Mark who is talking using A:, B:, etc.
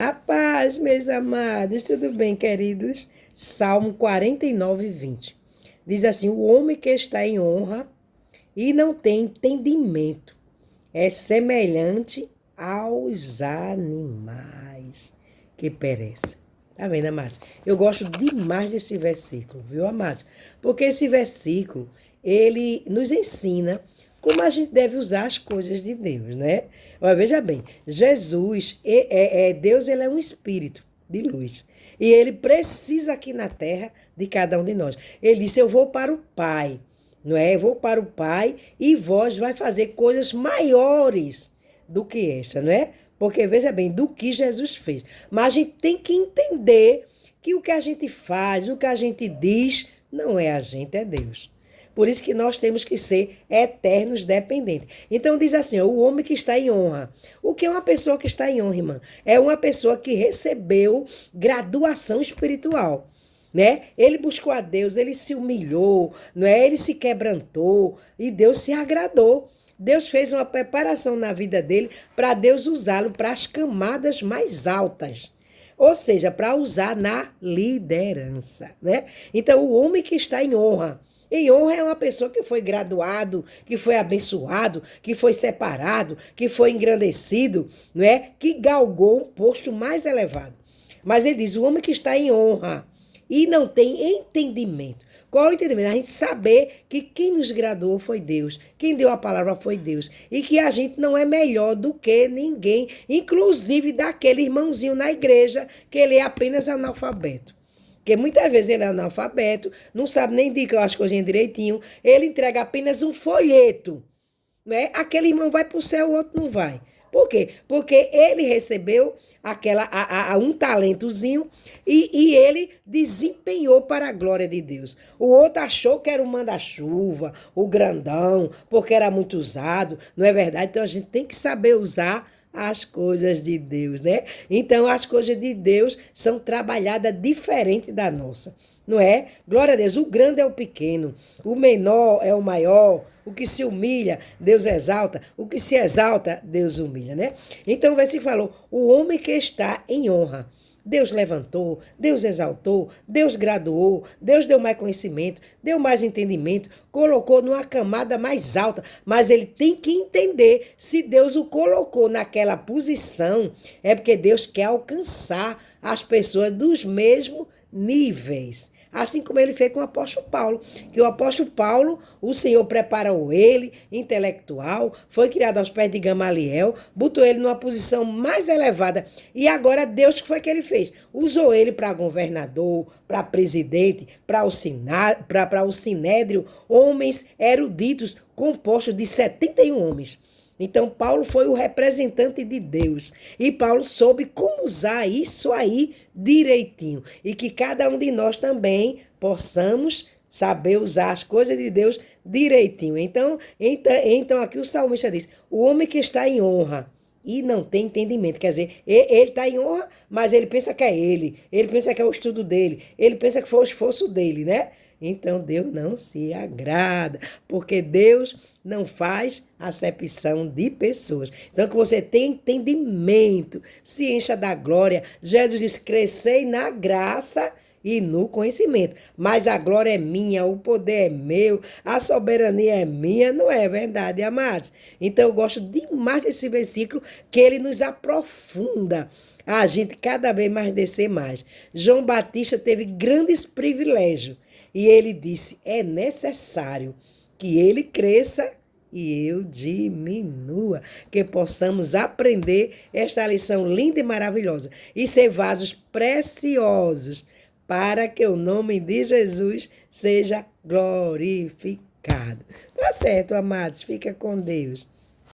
A: A paz, meus amados, tudo bem, queridos? Salmo 49, 20. Diz assim: o homem que está em honra e não tem entendimento é semelhante aos animais que perecem. Tá vendo, amados? Eu gosto demais desse versículo, viu, amados? Porque esse versículo, ele nos ensina como a gente deve usar as coisas de Deus, né? Olha, veja bem, Jesus, Deus, ele é um espírito de luz. E ele precisa aqui na terra de cada um de nós. Ele disse: eu vou para o Pai, não é? Eu vou para o Pai e vós vai fazer coisas maiores do que esta, não é? Porque, veja bem, do que Jesus fez. Mas a gente tem que entender que o que a gente faz, o que a gente diz, não é a gente, é Deus. Por isso que nós temos que ser eternos dependentes. Então diz assim, ó, o homem que está em honra. O que é uma pessoa que está em honra, irmã? É uma pessoa que recebeu graduação espiritual. Né? Ele buscou a Deus, ele se humilhou, não é? Ele se quebrantou e Deus se agradou. Deus fez uma preparação na vida dele para Deus usá-lo para as camadas mais altas. Ou seja, para usar na liderança, né? Então, o homem que está em honra. Em honra é uma pessoa que foi graduado, que foi abençoado, que foi separado, que foi engrandecido, não é? Que galgou um posto mais elevado. Mas ele diz, o homem que está em honra e não tem entendimento. Qual é o entendimento? A gente saber que quem nos graduou foi Deus, quem deu a palavra foi Deus, e que a gente não é melhor do que ninguém, inclusive daquele irmãozinho na igreja, que ele é apenas analfabeto. Porque muitas vezes ele é analfabeto, não sabe nem indicar as coisinhas direitinho, ele entrega apenas um folheto, né? Aquele irmão vai para o céu, o outro não vai. Por quê? Porque ele recebeu um talentozinho e ele desempenhou para a glória de Deus. O outro achou que era o manda-chuva, o grandão, porque era muito usado. Não é verdade? Então a gente tem que saber usar as coisas de Deus, né? Então as coisas de Deus são trabalhadas diferente da nossa, não é? Glória a Deus, o grande é o pequeno, o menor é o maior, o que se humilha, Deus exalta, o que se exalta, Deus humilha, né? Então, vai se falou, o homem que está em honra. Deus levantou, Deus exaltou, Deus graduou, Deus deu mais conhecimento, deu mais entendimento, colocou numa camada mais alta. Mas ele tem que entender se Deus o colocou naquela posição, é porque Deus quer alcançar as pessoas dos mesmos níveis. Assim como ele fez com o apóstolo Paulo, que o apóstolo Paulo, o Senhor preparou ele, intelectual, foi criado aos pés de Gamaliel, botou ele numa posição mais elevada. E agora Deus, que foi que ele fez? Usou ele para governador, para presidente, para o sinédrio, homens eruditos, compostos de 71 homens. Então, Paulo foi o representante de Deus. E Paulo soube como usar isso aí direitinho. E que cada um de nós também possamos saber usar as coisas de Deus direitinho. Então aqui o salmista diz, o homem que está em honra e não tem entendimento. Quer dizer, ele está em honra, mas ele pensa que é ele. Ele pensa que é o estudo dele. Ele pensa que foi o esforço dele, né? Então Deus não se agrada, porque Deus não faz acepção de pessoas. Então que você tenha entendimento, se encha da glória. Jesus disse, crescei na graça e no conhecimento. Mas a glória é minha, o poder é meu, a soberania é minha, não é verdade, amados? Então eu gosto demais desse versículo, que ele nos aprofunda a gente cada vez mais descer mais. João Batista teve grandes privilégios. E ele disse, é necessário que ele cresça e eu diminua, que possamos aprender esta lição linda e maravilhosa e ser vasos preciosos para que o nome de Jesus seja glorificado. Tá certo, amados? Fica com Deus.